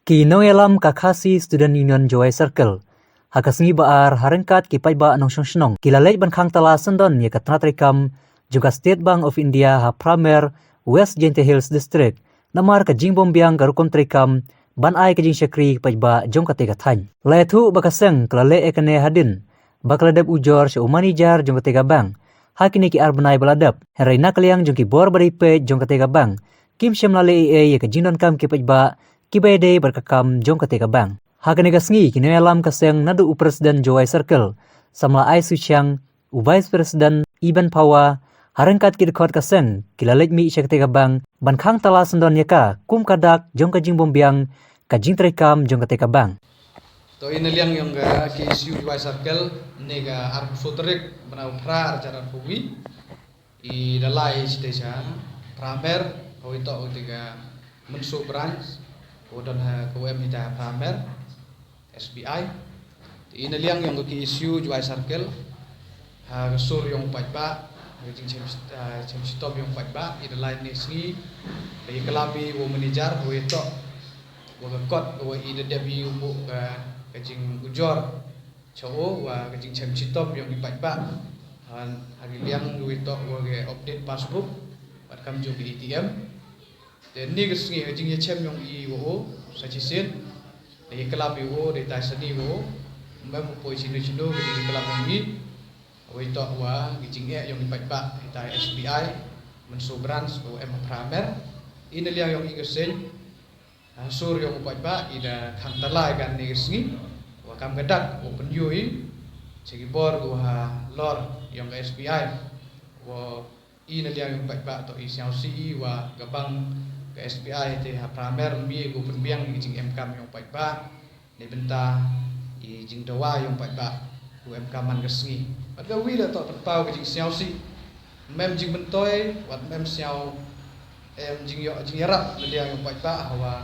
Ki Noelam Kakasi Student Union Joy Circle. Hakasngi baar harengkat ki paiba nong snong. Kilalej ban khang tala sendon ye katrat rekam juga State Bank of India ha Pramer West Gente Hills District. Namar ka jingbom biang garukom trekam ban ai ka jing syakri paiba jong katega thany. Laithu bakaseng klale ekane hadin. Bakladab ujor se umanijar jong katega bang. Hakini ki arbanai baladap. Heraina kaliang jong ki bor bari pe jong katega bang. Kim shemlale ye ka jingdon kam ki paiba Kibede berkakam jong ketika bang. Hakane gasngi kini alam kaseng nadu Presiden Joy Circle. Samla ai suciang Vice President Iban Pawa harengkat ki dekot kaseng kilalej mi isya ketika bang ban khang tala sendon yaka kum kadak jong kajing bombiang kajing trekam jong ketika bang. To inaliang yung ga KSU Joy Circle nega arku fotorik benau pra acara puwi I dalai station Pramer kau itu tiga mensu branch Kemudian KUM kita Pramer, SBI. Ini liang yang ke isu Joy Circle, kesur yang pajak, kejing stop yang pajak. Ini lain nisi, dari kelabi wo manager, wo itu, wo kekot, wo ini debi umuk kejing ujor, cowok, wo kejing stop yang dipajak. Hari liang wo itu wo update passbook, buat kami juga ATM. Dan ni kesini kejing ye cem yang IWO sajisin dari kelab IWO dari tasani IWO mbak poi cindo kejing kelab ini awai tok wa kejing yang dipak dari SBI mensu branch OM Pramer ini liang yang ikesin sur yang dipak ida kantalai kan ni kesini wa kam gadak open yui cegibor wa lor yang ke SBI wa ini liang yang dipak to isiau CE wa gabang ke SBI te ha Pramer mi go penbiang jing MK yang paiba ni benta I jing dawa yang paiba go MK man gesngi pada wi la to pau ke jing siao si mem jing bentoi wat mem siao jing yo jing yarap le dia yang paiba hawa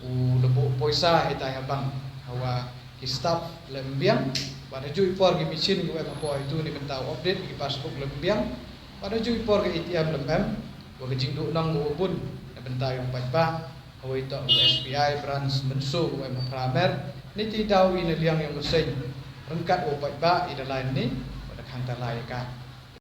u lebo poisa eta ya bang hawa ki staff lembiang pada ju ipor ke michin go apa itu ni benta update ki passbook lembiang pada ju ipor ke ATM lembem go ke jing du nang go pun bentar yang pajak, awal itu SBI branch mensu yang Pramer, ni tidak ini liang yang mesin, rengkat awal pajak, ini lain ni pada kantor lain kan.